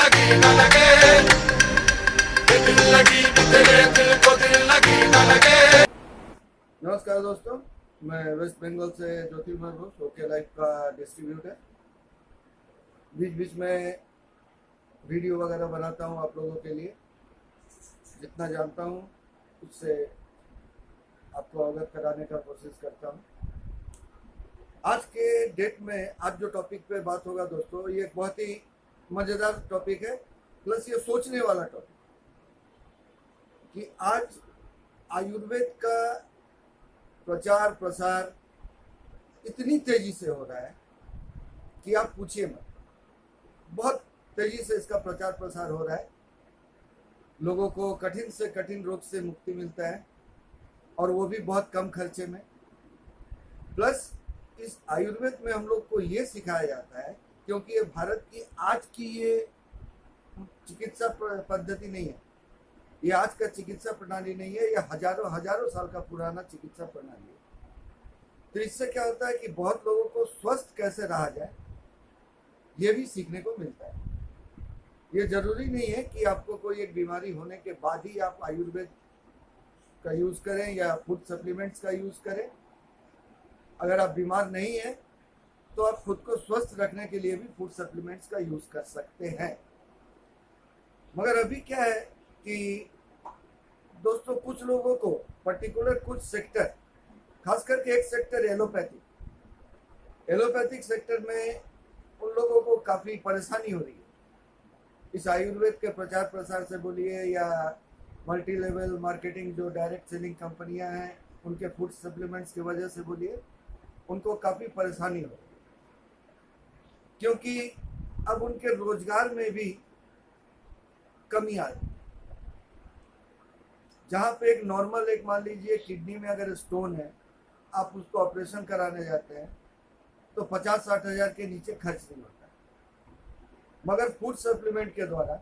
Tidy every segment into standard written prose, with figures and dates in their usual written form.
लगी न लगे, दिल लगी भी तेरे दिल को दिल लगी न लगे। नमस्कार दोस्तों, मैं वेस्ट बंगाल से ज्योतिर्मय घोष, ओके लाइफ का डिस्ट्रीब्यूटर। बीच बीच में वीडियो वगैरह बनाता हूँ आप लोगों के लिए। जितना जानता हूँ उससे आपको अवगत कराने का कोशिश करता हूँ। आज के डेट में आज जो टॉपिक पे बात होगा दोस्तों, ये एक बहुत ही मज़ेदार टॉपिक है, प्लस ये सोचने वाला टॉपिक कि आज आयुर्वेद का प्रचार प्रसार इतनी तेजी से हो रहा है कि आप पूछिए मत। बहुत तेजी से इसका प्रचार प्रसार हो रहा है। लोगों को कठिन से कठिन रोग से मुक्ति मिलता है, और वो भी बहुत कम खर्चे में। प्लस इस आयुर्वेद में हम लोग को ये सिखाया जाता है, क्योंकि ये भारत की आज की ये चिकित्सा पद्धति नहीं है, ये आज का चिकित्सा प्रणाली नहीं है, ये हजारों हजारों साल का पुराना चिकित्सा प्रणाली है। तो इससे क्या होता है कि बहुत लोगों को स्वस्थ कैसे रहा जाए ये भी सीखने को मिलता है। ये जरूरी नहीं है कि आपको कोई एक बीमारी होने के बाद ही आप आयुर्वेद का यूज करें या फूड सप्लीमेंट्स का यूज करें। अगर आप बीमार नहीं हैं तो आप खुद को स्वस्थ रखने के लिए भी फूड सप्लीमेंट्स का यूज कर सकते हैं। मगर अभी क्या है कि दोस्तों, कुछ लोगों को पर्टिकुलर कुछ सेक्टर, खास करके एक सेक्टर एलोपैथिक सेक्टर में उन लोगों को काफ़ी परेशानी हो रही है। इस आयुर्वेद के प्रचार प्रसार से बोलिए या मल्टी लेवल मार्केटिंग जो डायरेक्ट सेलिंग कंपनियां हैं उनके फूड सप्लीमेंट्स की वजह से बोलिए, उनको काफ़ी परेशानी हो रही है, क्योंकि अब उनके रोजगार में भी कमी आ रही है। जहाँ पे एक नॉर्मल, एक मान लीजिए किडनी में अगर स्टोन है, आप उसको ऑपरेशन कराने जाते हैं तो 50-60 हज़ार के नीचे खर्च नहीं होता है। मगर फूड सप्लीमेंट के द्वारा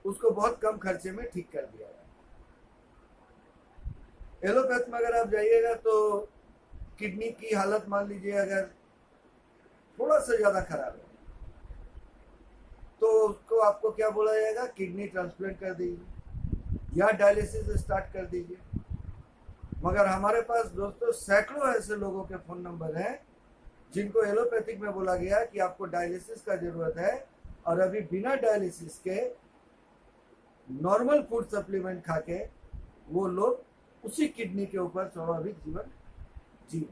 उसको बहुत कम खर्चे में ठीक कर दिया जाए। एलोपैथ में अगर आप जाइएगा तो किडनी की हालत मान लीजिए अगर थोड़ा सा ज़्यादा खराब है तो उसको आपको क्या बोला जाएगा, किडनी ट्रांसप्लांट कर दीजिए या डायलिसिस स्टार्ट कर दीजिए। मगर हमारे पास दोस्तों सैकड़ों ऐसे लोगों के फ़ोन नंबर हैं जिनको एलोपैथिक में बोला गया कि आपको डायलिसिस का ज़रूरत है, और अभी बिना डायलिसिस के नॉर्मल फूड सप्लीमेंट खा के वो लोग उसी किडनी के ऊपर स्वाभाविक जीवन जी।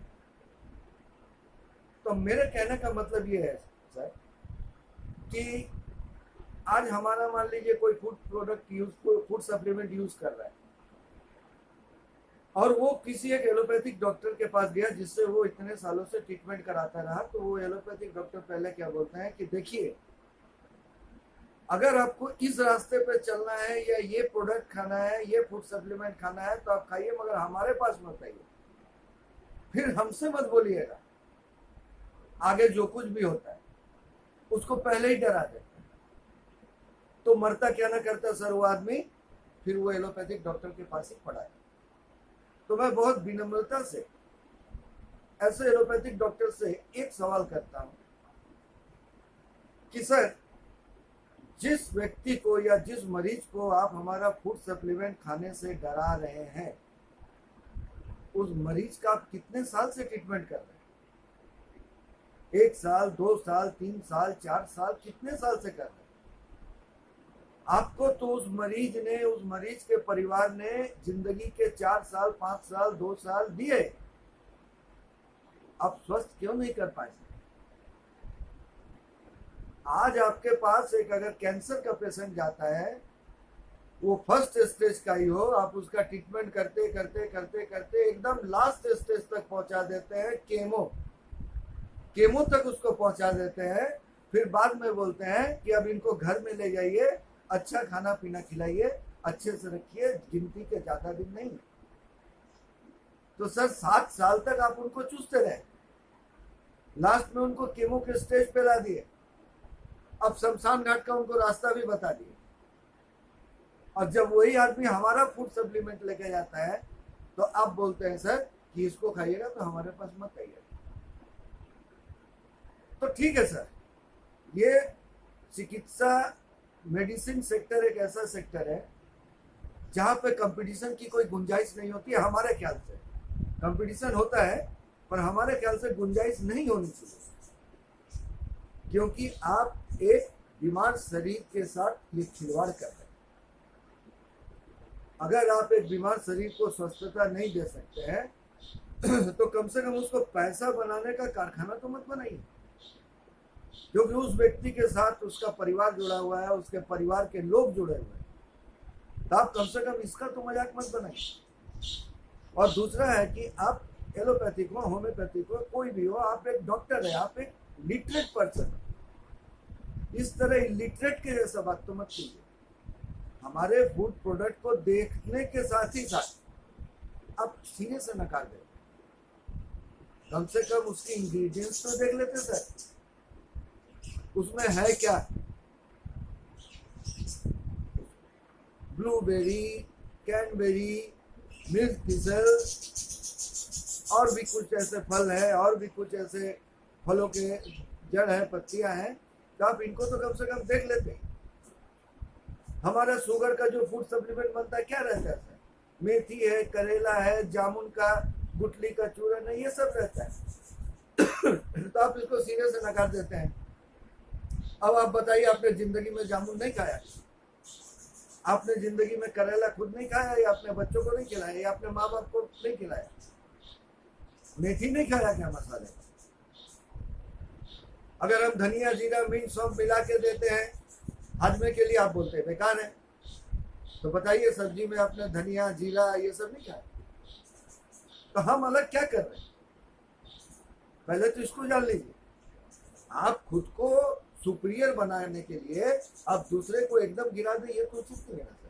तो मेरे कहने का मतलब ये है सर कि आज हमारा मान लीजिए कोई food product use, food supplement use कर रहा है, और वो किसी एक एलोपैथिक डॉक्टर के पास गया जिससे वो इतने सालों से ट्रीटमेंट कराता रहा। तो वो एलोपैथिक डॉक्टर पहले क्या बोलते हैं कि देखिए, अगर आपको इस रास्ते पे चलना है या ये प्रोडक्ट खाना है, ये फूड सप्लीमेंट खाना है तो आप खाइए, मगर हमारे पास मत आइए, फिर हमसे मत बोलिएगा। आगे जो कुछ भी होता है उसको पहले ही डरा देते हैं। तो मरता क्या ना करता सर वो आदमी, फिर वो एलोपैथिक डॉक्टर के पास ही पड़ा है। तो मैं बहुत विनम्रता से ऐसे एलोपैथिक डॉक्टर से एक सवाल करता हूं कि सर, जिस व्यक्ति को या जिस मरीज को आप हमारा फूड सप्लीमेंट खाने से डरा रहे हैं, उस मरीज का आप कितने साल से ट्रीटमेंट कर रहे हैं? 1 साल, 2 साल, 3 साल, 4 साल, कितने साल से कर रहे हैं? आपको तो उस मरीज ने, उस मरीज के परिवार ने जिंदगी के 4 साल, 5 साल, 2 साल दिए, आप स्वस्थ क्यों नहीं कर पाए? आज आपके पास एक अगर कैंसर का पेशेंट जाता है, वो फर्स्ट स्टेज का ही हो, आप उसका ट्रीटमेंट करते करते करते करते एकदम लास्ट स्टेज तक पहुंचा देते हैं, केमो तक उसको पहुंचा देते हैं। फिर बाद में बोलते हैं कि अब इनको घर में ले जाइए, अच्छा खाना पीना खिलाइए, अच्छे से रखिए, गिनती के ज्यादा दिन नहीं। तो सर 7 साल तक आप उनको चूसते रहे, लास्ट में उनको केमो के स्टेज पे ला दिए, अब शमशान घाट का उनको रास्ता भी बता दिए। और जब वही आदमी हमारा फूड सप्लीमेंट लेके जाता है तो आप बोलते हैं सर कि इसको खाइएगा तो हमारे पास मत आइएगा। तो ठीक है सर, ये चिकित्सा मेडिसिन सेक्टर एक ऐसा सेक्टर है जहां पे कंपटीशन की कोई गुंजाइश नहीं होती है। हमारे ख्याल से कंपटीशन होता है, पर हमारे ख्याल से गुंजाइश नहीं होनी चाहिए, क्योंकि आप एक बीमार शरीर के साथ ये खिलवाड़ कर रहे हैं। अगर आप एक बीमार शरीर को स्वस्थता नहीं दे सकते हैं तो कम से कम उसको पैसा बनाने का कारखाना तो मत बनाइए, क्योंकि उस व्यक्ति के साथ उसका परिवार जुड़ा हुआ है, उसके परिवार के लोग जुड़े हुए हैं। तो आप कम से कम इसका तो मजाक मत बनाइए। और दूसरा है कि आप एलोपैथिक हो, होम्योपैथिक हो, कोई भी हो, आप एक डॉक्टर है, आप एक लिटरेट पर्सन, इस तरह इलिटरेट के जैसा बात तो मत कीजिए। हमारे फूड प्रोडक्ट को देखने के साथ ही साथ आप सीने से नकार देते, कम से कम उसके इंग्रेडिएंट्स तो देख लेते सर, उसमें है क्या। ब्लूबेरी, कैनबेरी, मिल्क टीजल और भी कुछ ऐसे फल है, और भी कुछ ऐसे फलों के जड़ है, पत्तियां हैं, तो आप इनको तो कम से कम देख लेते हैं। हमारा शुगर का जो फूड सप्लीमेंट बनता है क्या रहता है? मेथी है, करेला है, जामुन का गुठली का चूरन है, ये सब रहता है। तो आप इसको सीने से नकार देते हैं। अब आप बताइए, आपने जिंदगी में जामुन नहीं खाया, आपने जिंदगी में करेला खुद नहीं खाया, या अपने बच्चों को नहीं खिलाया, या अपने माँ बाप को नहीं खिलाया, मेथी नहीं खाया क्या मसाले? अगर हम धनिया, जीरा, मिर्च, सौंफ मिला के देते हैं हाजमे के लिए, आप बोलते हैं बेकार है। तो बताइए, सब्जी में आपने धनिया, जीरा ये सब नहीं खाया, तो हम अलग क्या कर रहे हैं? पहले तो इसको जान लीजिए। आप खुद को सुपीरियर बनाने के लिए आप दूसरे को एकदम गिरा दें, ये कोई चीज नहीं है सर।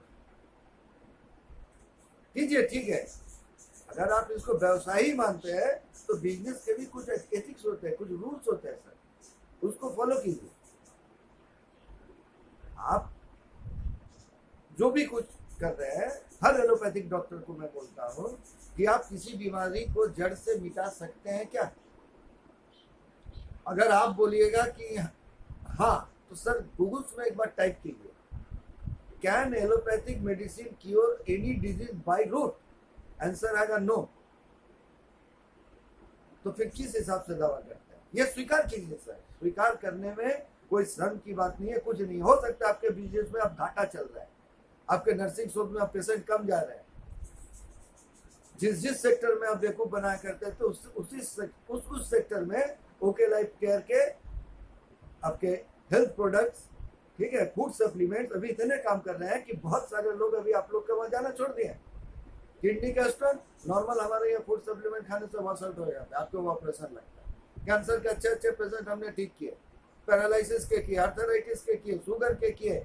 कीजिए, ठीक है, अगर आप इसको व्यवसाय मानते हैं तो बिजनेस के भी कुछ एथिक्स होते हैं, कुछ रूल्स होते हैं सर, उसको फॉलो कीजिए। आप जो भी कुछ कर रहे हैं, हर एलोपैथिक डॉक्टर को मैं बोलता हूं कि आप किसी बीमारी को जड़ से मिटा सकते हैं क्या? अगर आप बोलिएगा कि हाँ, तो सर गूगल्स में एक बार टाइप कीजिए, can allopathic medicine cure any disease by root? Answer आएगा नो। तो फिर किस हिसाब से दावा करते हैं? ये स्वीकार कीजिए सर, स्वीकार करने में कोई शर्म की बात नहीं है, कुछ नहीं हो सकता। आपके बिजनेस में अब घाटा चल रहा है, आपके नर्सिंग होम में आप पेशेंट कम जा रहे हैं, जिस सेक्टर में आप बेवकूफ बनाया करते हैं, तो उस सेक्टर में ओके लाइफ केयर के आपके हेल्थ प्रोडक्ट्स, ठीक है, फूड सप्लीमेंट्स अभी इतने काम कर रहे हैं कि बहुत सारे लोग अभी आप लोग के वहां जाना छोड़ दिए। किडनी का स्टोन नॉर्मल हमारे यहाँ फूड सप्लीमेंट खाने से बहुत सॉल्ट हो जाता है, आपको वो ऑपरेशन लगता है। कैंसर के अच्छे पेशेंट हमने ठीक किए, पैरालिसिस के किए, आर्थराइटिस के किए, शुगर के किए,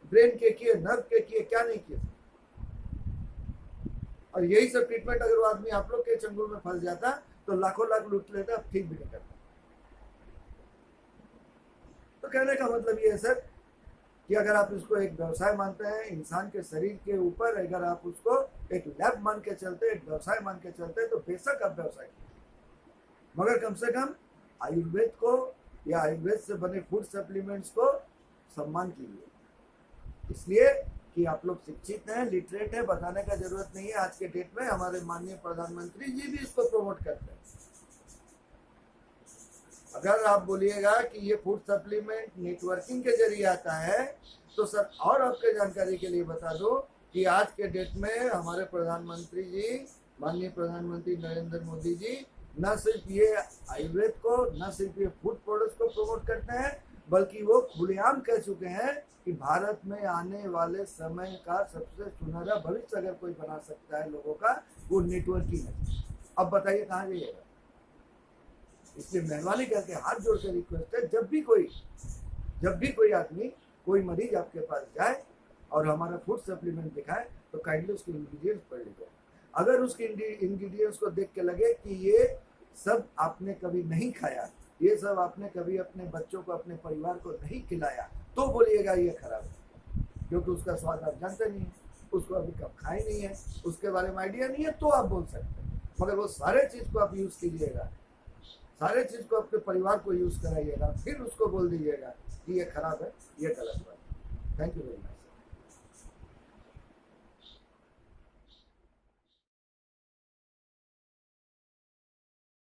ब्रेन के किए, नर्व के किए, क्या नहीं किए। और यही सब ट्रीटमेंट अगर वो आदमी आप लोग के चंगुल में फंस जाता तो लाखों लाख लूट लेता, अब ठीक भी नहीं करता। तो कहने का मतलब ये है सर कि अगर आप इसको एक व्यवसाय मानते हैं, इंसान के शरीर के ऊपर अगर आप उसको एक लैब मान के चलते, एक व्यवसाय मान के चलते, तो बेशक आप व्यवसाय कीजिए, मगर कम से कम आयुर्वेद को या आयुर्वेद से बने फूड सप्लीमेंट्स को सम्मान कीजिए। इसलिए कि आप लोग शिक्षित हैं, लिटरेट हैं, बताने का जरूरत नहीं है। आज के डेट में हमारे माननीय प्रधानमंत्री जी भी इसको प्रमोट करते हैं। अगर आप बोलिएगा कि ये फूड सप्लीमेंट नेटवर्किंग के जरिए आता है, तो सर और आपके जानकारी के लिए बता दो कि आज के डेट में हमारे प्रधानमंत्री जी, माननीय प्रधानमंत्री नरेंद्र मोदी जी, न सिर्फ ये आयुर्वेद को, न सिर्फ ये फूड प्रोडक्ट्स को प्रमोट करते हैं, बल्कि वो खुलेआम कह चुके हैं कि भारत में आने वाले समय का सबसे सुनहरा भविष्य अगर कोई बना सकता है लोगों का, वो नेटवर्किंग है। अब बताइए कहाँ जाइएगा? इसलिए मेहरबानी करके हाथ जोड़ के रिक्वेस्ट है, जब भी कोई आदमी, कोई मरीज आपके पास जाए और हमारा फूड सप्लीमेंट दिखाए, तो काइंडली उसके इंग्रेडिएंट्स पढ़ लीजिए। अगर उसके इंग्रेडिएंट्स को देख के लगे कि ये सब आपने कभी नहीं खाया, ये सब आपने कभी अपने बच्चों को, अपने परिवार को नहीं खिलाया, तो बोलिएगा ये खराब है, क्योंकि उसका स्वाद आप जानते नहीं है, उसको अभी कब खाए नहीं है, उसके बारे में आइडिया नहीं है, तो आप बोल सकते हैं। मगर वो सारे चीज को आप यूज कीजिएगा, सारे चीज को अपने परिवार को यूज कराइएगा, फिर उसको बोल दीजिएगा कि ये खराब है, ये गलत बात है। Thank you very much.